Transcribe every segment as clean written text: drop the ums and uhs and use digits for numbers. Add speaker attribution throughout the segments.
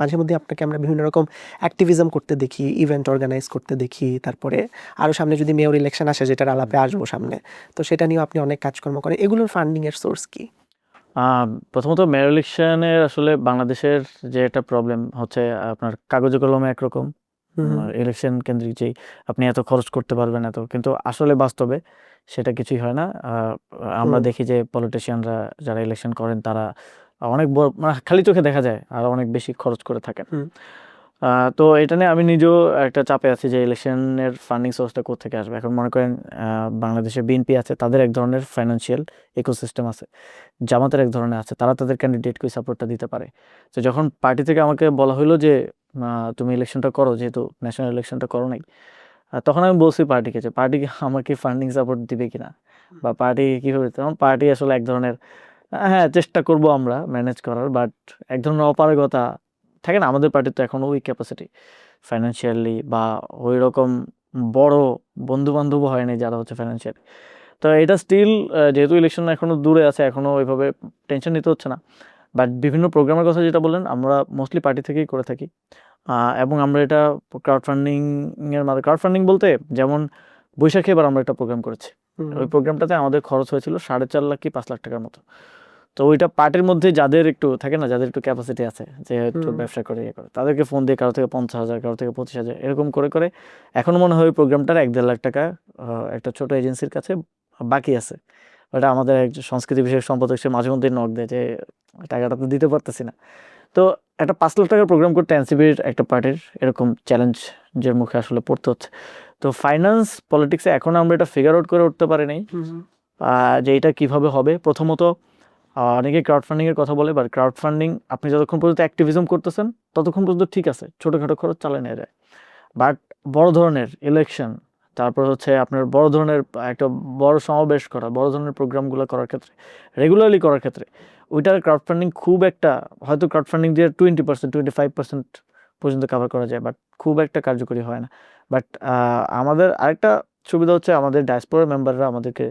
Speaker 1: মাঝে মধ্যে আপনাকে আমরা বিভিন্ন রকম অ্যাক্টিভিজম করতে দেখি, ইভেন্ট অর্গানাইজ করতে দেখি, তারপরে আরও সামনে যদি মেয়র ইলেকশন আসে যেটার আলাপে আসবো সামনে, তো সেটা নিয়েও আপনি অনেক কাজকর্ম করেন। এগুলোর ফান্ডিংয়ের সোর্স কি?
Speaker 2: প্রথমত মেয়র ইলেকশনের আসলে বাংলাদেশের যে একটা প্রবলেম হচ্ছে আপনার কাগজে কলমে একরকম ইলেকশন কেন্দ্রিক যেই আপনি এত খরচ করতে পারবেন এত, কিন্তু আসলে বাস্তবে সেটা কিছুই হয় না। আমরা দেখি যে পলিটিশিয়ানরা যারা ইলেকশন করেন তারা অনেক বড় মানে খালি চোখে দেখা যায় আর অনেক বেশি খরচ করে থাকেন। তো এটা নিয়ে আমি নিজেও একটা চাপে আছি যে ইলেকশনের ফান্ডিং সোর্সটা কোত্থেকে আসবে। এখন মনে করেন বাংলাদেশে বিএনপি আছে, তাদের এক ধরনের ফাইন্যান্সিয়াল ইকোসিস্টেম আছে, জামাতের এক ধরনের আছে, তারা তাদের ক্যান্ডিডেটকে সাপোর্টটা দিতে পারে। তো যখন পার্টি থেকে আমাকে বলা হলো যে তুমি ইলেকশনটা করো, যেহেতু ন্যাশনাল ইলেকশনটা করো নাই, তখন আমি বলছি পার্টিকে যে পার্টি আমাকে ফান্ডিং সাপোর্ট দিবে কিনা বা পার্টি কীভাবে, তখন পার্টি আসলে এক ধরনের হ্যাঁ চেষ্টা করব আমরা ম্যানেজ করার, বাট এক ধরনের অপারগতা থাকে না আমাদের পার্টির, তো এখনও ওই ক্যাপাসিটি ফাইন্যান্সিয়ালি বা ওই রকম বড় বন্ধু বান্ধবও হয়নি যারা হচ্ছে ফাইন্যান্সিয়ালি। তো এটা স্টিল যেহেতু ইলেকশন এখনও দূরে আছে, এখনও ওইভাবে টেনশন নিতে হচ্ছে না। বাট বিভিন্ন প্রোগ্রামের কথা যেটা বললেন, আমরা মোস্টলি পার্টি থেকেই করে থাকি। এবং আমরা এটা ক্রাউড ফান্ডিংয়ের মাধ্যমে, ক্রাউড ফান্ডিং বলতে যেমন বৈশাখে এবার আমরা একটা প্রোগ্রাম করেছি, ওই প্রোগ্রামটাতে আমাদের খরচ হয়েছিল 4.5 লাখ কি 5 লাখ টাকার মতো। তো ওইটা পার্টির মধ্যে যাদের একটু থাকে না, যাদের একটু ক্যাপাসিটি আছে, যে একটু ব্যবসা করে ইয়ে করে, তাদেরকে ফোন দিয়ে কারো থেকে 50,000, কারো থেকে 25,000 এরকম করে করে এখনও মনে হয় ওই প্রোগ্রামটার 1-1.5 লাখ টাকা একটা ছোট এজেন্সির কাছে বাকি আছে। ওটা আমাদের একজন সংস্কৃতি বিষয়ক সম্পাদক, সে মাঝে মধ্যে নক দেয় যে টাকাটা তো দিতে পারতেছি না। তো একটা 5 লাখ টাকার প্রোগ্রাম করতে এনসিপির একটা পার্টির এরকম চ্যালেঞ্জের মুখে আসলে পড়তে হচ্ছে। তো ফাইন্যান্স পলিটিক্সে এখন আমরা এটা ফিগার আউট করে উঠতে পারি নাই যে এটা কীভাবে হবে। প্রথমত অনেকে ক্রাউড ফান্ডিংয়ের কথা বলে, বাট ক্রাউড ফান্ডিং আপনি যতক্ষণ পর্যন্ত অ্যাক্টিভিজম করতেছেন ততক্ষণ পর্যন্ত ঠিক আছে, ছোটোখাটো খরচ চালিয়ে নেওয়া যায়। বাট বড় ধরনের ইলেকশন, তারপর হচ্ছে আপনার বড় ধরনের একটা বড় সমাবেশ করা, বড় ধরনের প্রোগ্রামগুলো করার ক্ষেত্রে, রেগুলারলি করার ক্ষেত্রে ওইটার ক্রাউড ফান্ডিং খুব একটা, হয়তো ক্রাউড ফান্ডিং দিয়ে 20%, 25% পর্যন্ত কভার করা যায়, বাট খুব একটা কার্যকরী হয় না। বাট আমাদের আরেকটা সুবিধা হচ্ছে আমাদের ডায়াসপোরা মেম্বাররা আমাদেরকে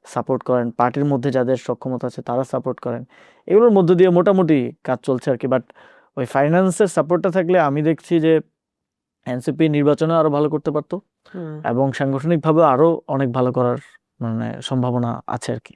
Speaker 2: সাপোর্ট করেন, পার্টির মধ্যে যাদের সক্ষমতা আছে তারা সাপোর্ট করেন, এগুলোর মধ্য দিয়ে মোটামুটি কাজ চলছে আর কি। বাট ওই ফাইন্যান্সের সাপোর্টটা থাকলে আমি দেখছি যে এনসিপি নির্বাচনে আরো ভালো করতে পারতো এবং সাংগঠনিকভাবে আরো অনেক ভালো করার মানে সম্ভাবনা আছে আর কি।